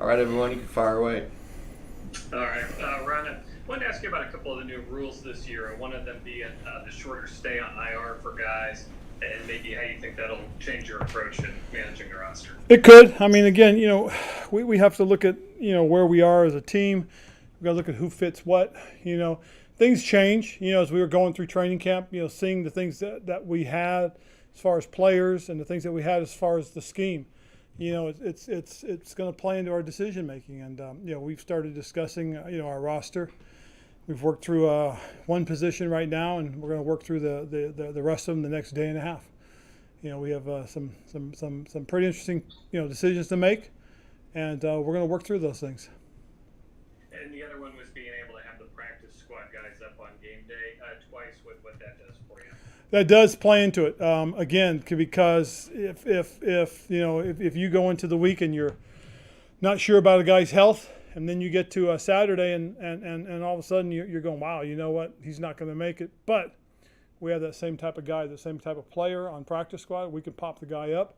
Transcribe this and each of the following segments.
All right, everyone, you can fire away. All right, Ron, I wanted to ask you about a couple of the new rules this year. One of them being the shorter stay on IR for guys, and maybe how you think that'll change your approach in managing the roster. It could. I mean, again, we have to look at, where we are as a team. We've got to look at who fits what. Things change, as we were going through training camp, seeing the things that we had as far as players and the things that we had as far as the scheme. It's going to play into our decision making. And, we've started discussing, our roster. We've worked through one position right now, and we're going to work through the rest of them the next day and a half. We have some pretty interesting decisions to make, and we're going to work through those things. And the other one was being able to have the practice squad guys up on game day twice. What that does for you? That does play into it. Again, because if you go into the week and you're not sure about a guy's health, and then you get to a Saturday and all of a sudden you're going, wow, you know what, he's not going to make it, but we have that same type of guy, the same type of player on practice squad. We can pop the guy up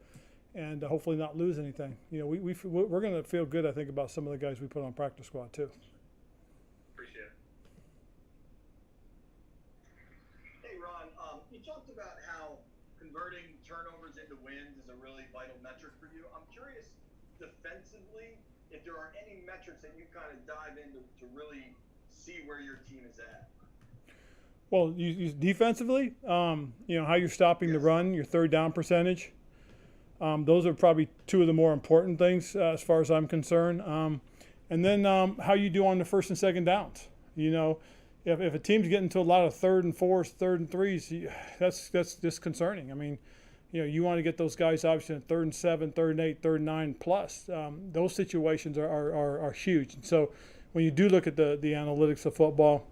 and hopefully not lose anything. We're going to feel good, I think, about some of the guys we put on practice squad too. Appreciate it. Hey, Ron, you talked about how converting turnovers into wins is a really vital metric for you. I'm curious, defensively, if there are any metrics that you kind of dive into to really see where your team is at. Well, you defensively, how you're stopping the run, your third down percentage. Those are probably two of the more important things as far as I'm concerned. And then how you do on the first and second downs. If a team's getting to a lot of third and fours, third and threes, that's just concerning. I mean, you want to get those guys obviously in third and 7, third and 8, third and 9 plus. Those situations are huge. And so when you do look at the analytics of football,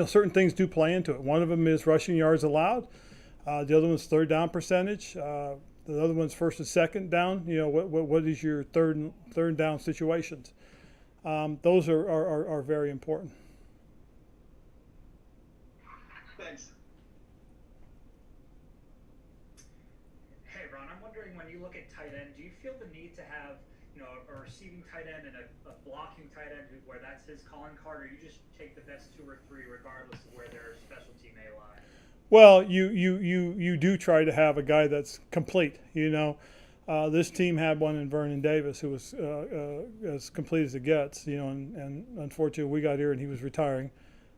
certain things do play into it. One of them is rushing yards allowed. The other one's third down percentage. The other one's first and second down. What is your third down situations? Those are very important. Thanks. Hey, Ron, I'm wondering, when you look at tight end, do you feel the need to have, a receiving tight end and a blocking tight end where that's his calling card, or you just take the best 2 or 3 regardless of where their specialty may lie? Well, you do try to have a guy that's complete. This team had one in Vernon Davis who was as complete as it gets. And unfortunately we got here and he was retiring.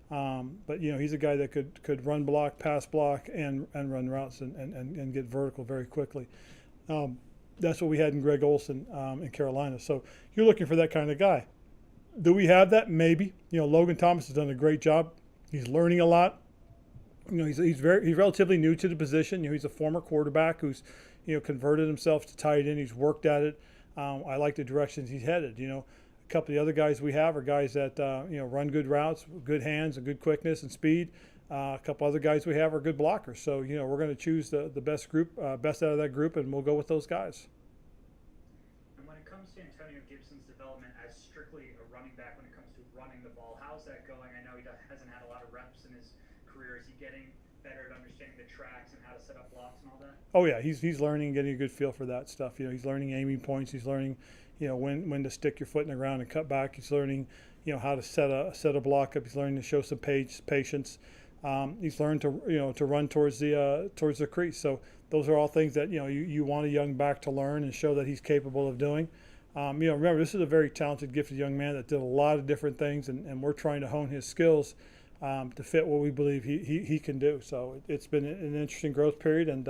But he's a guy that could run block, pass block, and run routes and get vertical very quickly. That's what we had in Greg Olson in Carolina. So you're looking for that kind of guy. Do we have that? Maybe. Logan Thomas has done a great job. He's learning a lot. He's relatively new to the position. He's a former quarterback who's converted himself to tight end. He's worked at it. I like the directions he's headed. A couple of the other guys we have are guys that run good routes, good hands, and good quickness and speed. A couple other guys we have are good blockers. So we're going to choose the best out of that group, and we'll go with those guys. And when it comes to Antonio Gibson's development as strictly a running back, when it comes to running the ball, how's that going? I know he hasn't had a lot of reps in his career. Is he getting better at understanding the tracks and how to set up blocks and all that? Oh yeah, he's learning and getting a good feel for that stuff. He's learning aiming points. He's learning, when to stick your foot in the ground and cut back. He's learning, how to set a block up. He's learning to show some patience. He's learned to run towards the crease. So those are all things that you want a young back to learn and show that he's capable of doing. Remember, this is a very talented, gifted young man that did a lot of different things, and we're trying to hone his skills to fit what we believe he can do. So it's been an interesting growth period, and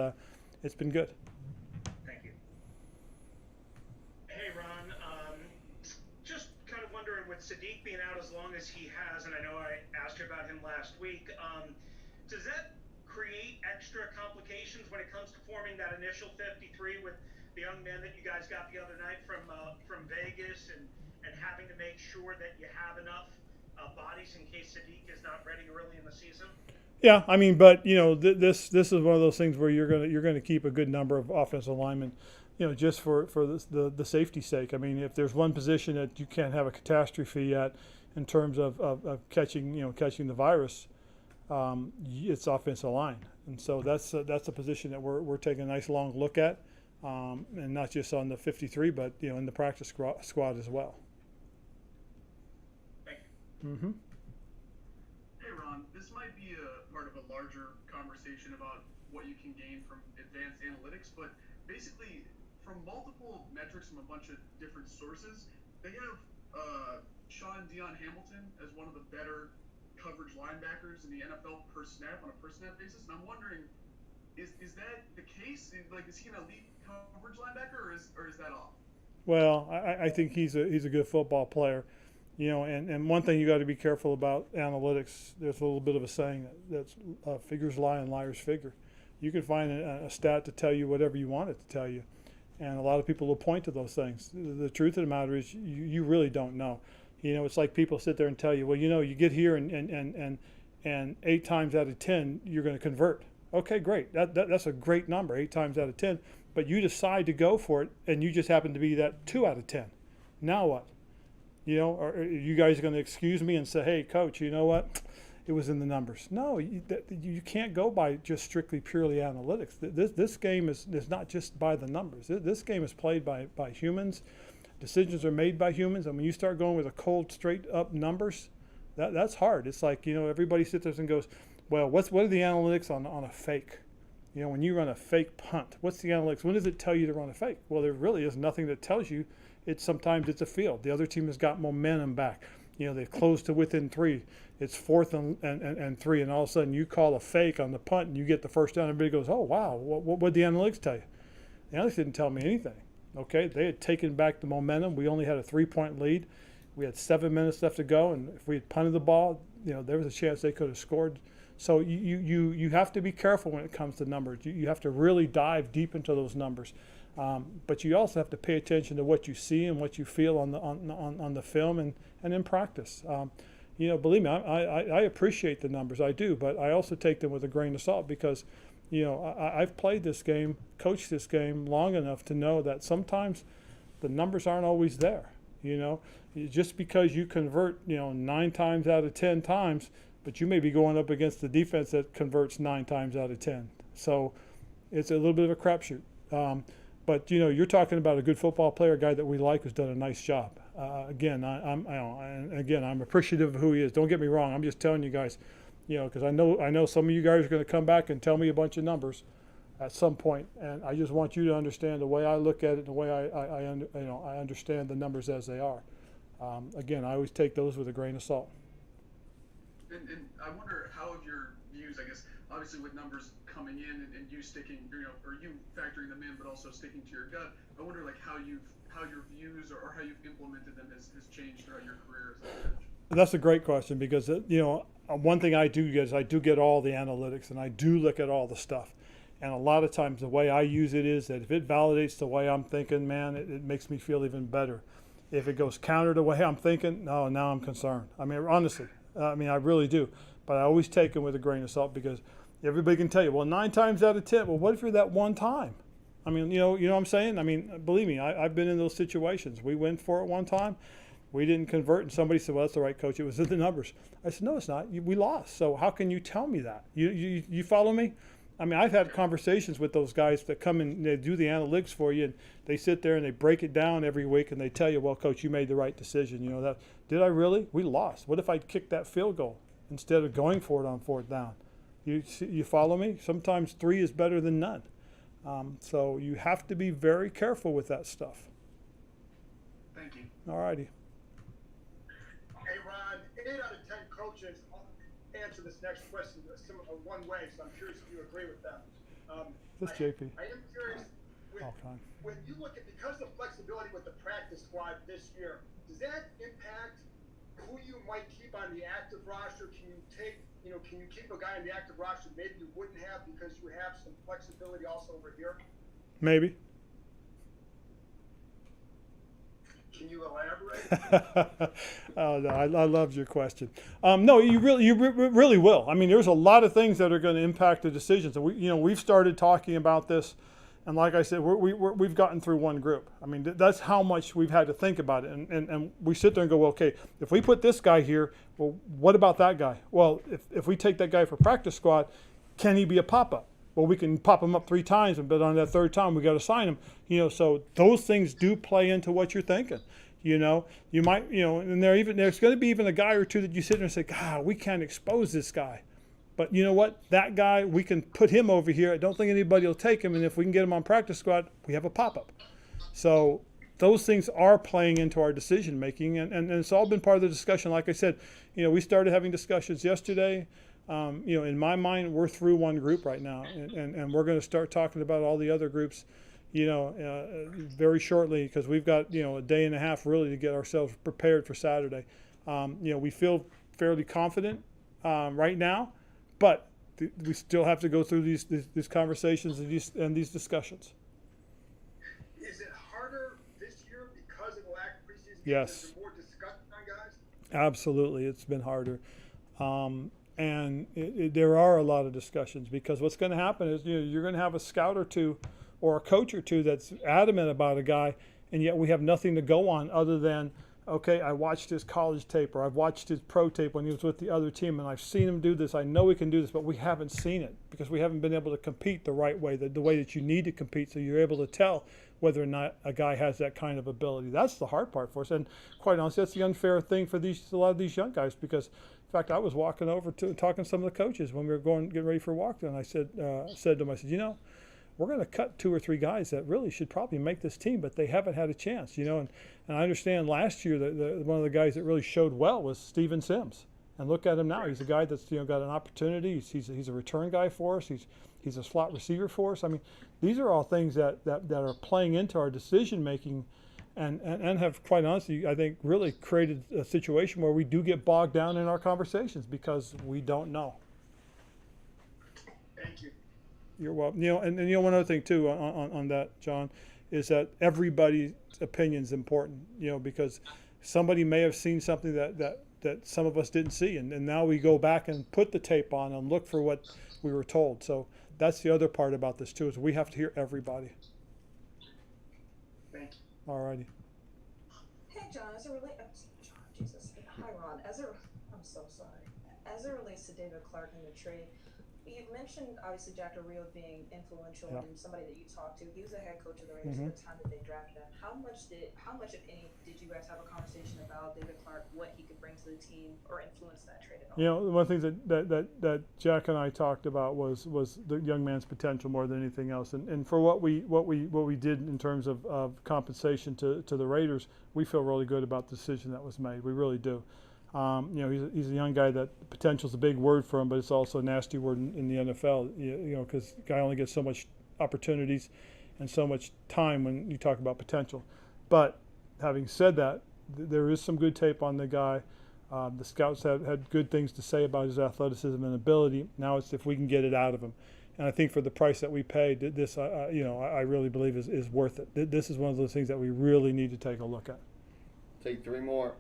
it's been good. Thank you. Hey, Ron. Just kind of wondering, with Sadiq being out as long as he has, and I know I asked you about him last week, does that create extra complications when it comes to forming that initial 53 with the young men that you guys got the other night from Vegas, and having to make sure that you have enough bodies in case Sadiq is not ready early in the season? Yeah, I mean, but this is one of those things where you're gonna keep a good number of offensive linemen, just for the safety's sake. I mean, if there's one position that you can't have a catastrophe at in terms of catching the virus, it's offensive line, and so that's a position that we're taking a nice long look at. and not just on the 53, but in the practice squad as well. Thank you. Mm-hmm. Hey Ron, this might be a part of a larger conversation about what you can gain from advanced analytics, but basically from multiple metrics from a bunch of different sources, they have Sean Dion Hamilton as one of the better coverage linebackers in the NFL per snap on a per snap basis, and I'm wondering, is that the case? Is he an elite coverage linebacker, or is that off? Well, I think he's a good football player, and one thing you got to be careful about analytics. There's a little bit of a saying that's figures lie and liars figure. You can find a stat to tell you whatever you want it to tell you, and a lot of people will point to those things. The truth of the matter is you really don't know. It's like people sit there and tell you, well, you get here and 8 times out of 10 you're going to convert. Okay, great. That's a great number, 8 times out of 10. But you decide to go for it, and you just happen to be that 2 out of 10. Now what? Are you guys going to excuse me and say, hey, coach, you know what? It was in the numbers. No, you can't go by just strictly purely analytics. This game is not just by the numbers. This game is played by humans. Decisions are made by humans, and when you start going with a cold, straight up numbers, that's hard. It's like everybody sits there and goes, well, what are the analytics on a fake? When you run a fake punt, what's the analytics? When does it tell you to run a fake? Well, there really is nothing that tells you. Sometimes it's a field. The other team has got momentum back. They've closed to within 3. It's 4th and 3, and all of a sudden you call a fake on the punt and you get the first down. Everybody goes, oh, wow, what did the analytics tell you? The analytics didn't tell me anything. Okay, they had taken back the momentum. We only had a 3-point lead. We had 7 minutes left to go, and if we had punted the ball, there was a chance they could have scored. So you have to be careful when it comes to numbers. You have to really dive deep into those numbers, but you also have to pay attention to what you see and what you feel on the film and in practice. Believe me, I appreciate the numbers, I do, but I also take them with a grain of salt because, I've played this game, coached this game long enough to know that sometimes the numbers aren't always there. Just because you convert 9 times out of 10 times. But you may be going up against the defense that converts 9 times out of 10. So it's a little bit of a crapshoot. But you're talking about a good football player, a guy that we like who's done a nice job. I'm appreciative of who he is. Don't get me wrong. I'm just telling you guys, because I know some of you guys are going to come back and tell me a bunch of numbers at some point, and I just want you to understand the way I look at it, the way I understand the numbers as they are. I always take those with a grain of salt. And I wonder how have your views, I guess, obviously with numbers coming in and you sticking, or you factoring them in, but also sticking to your gut. I wonder how your views or how you've implemented them has changed throughout your career as a coach. That's a great question because one thing I do get is I do get all the analytics and I do look at all the stuff. And a lot of times the way I use it is that if it validates the way I'm thinking, man, it makes me feel even better. If it goes counter to the way I'm thinking, now I'm concerned. I mean, honestly. I really do, but I always take them with a grain of salt because everybody can tell you, well, 9 times out of 10. Well, what if you're that one time? I mean, you know what I'm saying? I mean, believe me, I've been in those situations. We went for it one time, we didn't convert, and somebody said, well, that's all right, coach. It was in the numbers. I said, no, it's not. We lost. So how can you tell me that? You follow me? I mean, I've had conversations with those guys that come and they do the analytics for you, and they sit there and they break it down every week, and they tell you, well, coach, you made the right decision. That did I really? We lost. What if I kicked that field goal instead of going for it on 4th down? You follow me? Sometimes 3 is better than none. So you have to be very careful with that stuff. Thank you. All righty. Hey, Ron, 8 out of 10 coaches answer this next question one way, so I'm curious if you agree with them. This JP. I am curious, when you look at, because of flexibility with the practice squad this year, does that impact who you might keep on the active roster? Can you keep a guy on the active roster maybe you wouldn't have because you have some flexibility also over here? Maybe. Can you elaborate? Oh, no, I loved your question. No, you really will. I mean, there's a lot of things that are going to impact the decisions. We've started talking about this, and like I said, we've gotten through one group. I mean, that's how much we've had to think about it. And we sit there and go, well, okay, if we put this guy here, well, what about that guy? Well, if we take that guy for practice squad, can he be a pop-up? Well, we can pop him up 3 times, but on that 3rd time we got to sign him. So those things do play into what you're thinking. You might, and there's going to be even a guy or two that you sit there and say, God, we can't expose this guy. But you know what? That guy, we can put him over here. I don't think anybody will take him. And if we can get him on practice squad, we have a pop-up. So those things are playing into our decision making. And it's all been part of the discussion. Like I said, we started having discussions yesterday. In my mind, we're through one group right now. And we're going to start talking about all the other groups, very shortly, because we've got, a day and a half really to get ourselves prepared for Saturday. We feel fairly confident right now. But we still have to go through these conversations and these discussions. Is it harder this year because of the lack of preseason games? Yes. Is there more discussion on guys? Absolutely, it's been harder. And there are a lot of discussions, because what's going to happen is you're going to have a scout or two or a coach or two that's adamant about a guy, and yet we have nothing to go on other than, okay, I watched his college tape, or I've watched his pro tape when he was with the other team, and I've seen him do this. I know he can do this, but we haven't seen it because we haven't been able to compete the right way, the way that you need to compete, so you're able to tell whether or not a guy has that kind of ability. That's the hard part for us, and quite honestly, that's the unfair thing for a lot of these young guys, because, in fact, I was walking over to talking to some of the coaches when we were getting ready for walkthrough, and I said to them, I said, we're going to cut 2 or 3 guys that really should probably make this team, but they haven't had a chance, and I understand last year that one of the guys that really showed well was Steven Sims, and look at him now. He's a guy that's got an opportunity. He's a return guy for us. He's a slot receiver for us. I mean, these are all things that are playing into our decision making, and have, quite honestly, I think, really created a situation where we do get bogged down in our conversations because we don't know. Thank you. You're welcome. And one other thing too on that, John, is that everybody's opinion is important. Because somebody may have seen something that some of us didn't see, and now we go back and put the tape on and look for what we were told. So that's the other part about this too, is we have to hear everybody. Thank you. All righty. Hey, John. Hi, Ron. I'm so sorry. As it relates to David Clark and the trade, you mentioned obviously Jack Del Rio being influential and somebody that you talked to. He was the head coach of the Raiders at the time that they drafted him. How much, if any, did you guys have a conversation about David Clark, what he could bring to the team or influence that trade at all? One of the things that Jack and I talked about was the young man's potential more than anything else. And for what we did in terms of compensation to the Raiders, we feel really good about the decision that was made. We really do. He's a young guy that potential is a big word for him, but it's also a nasty word in the NFL, because the guy only gets so much opportunities and so much time when you talk about potential. But having said that, there is some good tape on the guy. The scouts had good things to say about his athleticism and ability. Now it's if we can get it out of him. And I think for the price that we paid, this, I really believe is worth it. This is one of those things that we really need to take a look at. Take 3 more.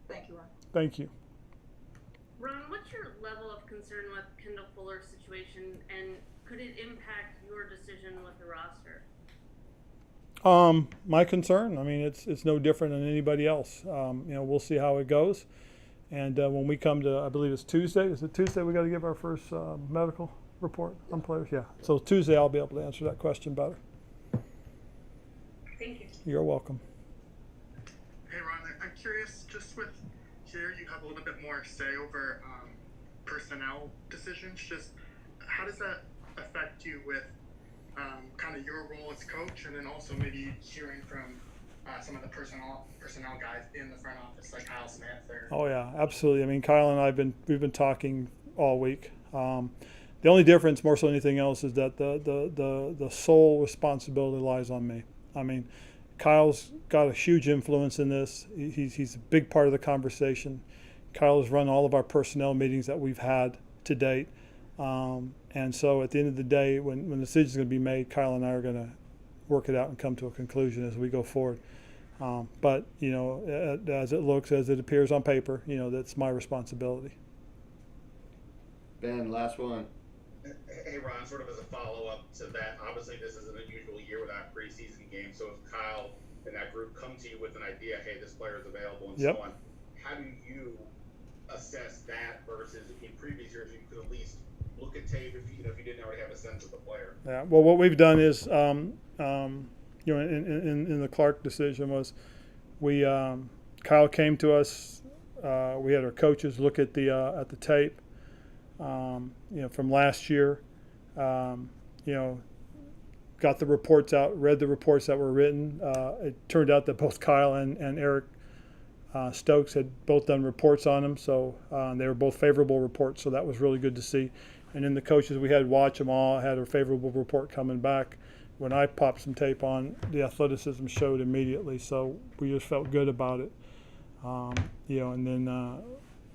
Thank you, Ron. Thank you. Ron, what's your level of concern with Kendall Fuller's situation, and could it impact your decision with the roster? My concern, I mean, it's no different than anybody else. We'll see how it goes. And when we come to, I believe it's Tuesday. Is it Tuesday we got to give our first medical report on players? Yeah. So Tuesday I'll be able to answer that question better. Thank you. You're welcome. Hey Ron, I'm curious, just with here you have a little bit more say over personnel decisions. Just how does that affect you with kind of your role as coach, and then also maybe hearing from some of the personnel guys in the front office, like Kyle Smith or... Oh yeah, absolutely. I mean, Kyle and we've been talking all week. The only difference, more so than anything else, is that the sole responsibility lies on me. I mean, Kyle's got a huge influence in this. He's a big part of the conversation. Kyle has run all of our personnel meetings that we've had to date. And so at the end of the day, when the decision is going to be made, Kyle and I are going to work it out and come to a conclusion as we go forward. But, as it appears on paper, that's my responsibility. Ben, last one. Hey, Ron, sort of as a follow-up to that, obviously this is an unusual year without preseason games, so if Kyle and that group come to you with an idea, hey, this player is available and so on, how do you assess that versus in previous years you could at least look at tape if you didn't already have a sense of the player. Yeah. Well, what we've done is, in the Clark decision was, Kyle came to us. We had our coaches look at the tape, from last year. Got the reports out, read the reports that were written. It turned out that both Kyle and Eric Stokes had both done reports on him, so they were both favorable reports. So that was really good to see. And then the coaches we had watch them all had a favorable report coming back. When I popped some tape on, the athleticism showed immediately. So we just felt good about it. And then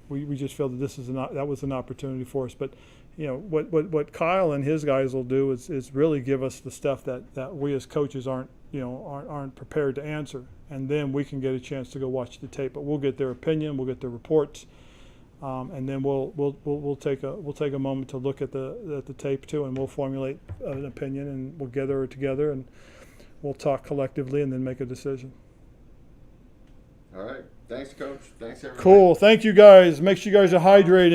we just felt that that was an opportunity for us. But what Kyle and his guys will do is really give us the stuff that we as coaches aren't prepared to answer, and then we can get a chance to go watch the tape. But we'll get their opinion, we'll get their reports, and then we'll take a moment to look at the tape too, and we'll formulate an opinion, and we'll gather it together, and we'll talk collectively, and then make a decision. All right. Thanks, Coach. Thanks, everybody. Cool. Thank you, guys. Make sure you guys are hydrating.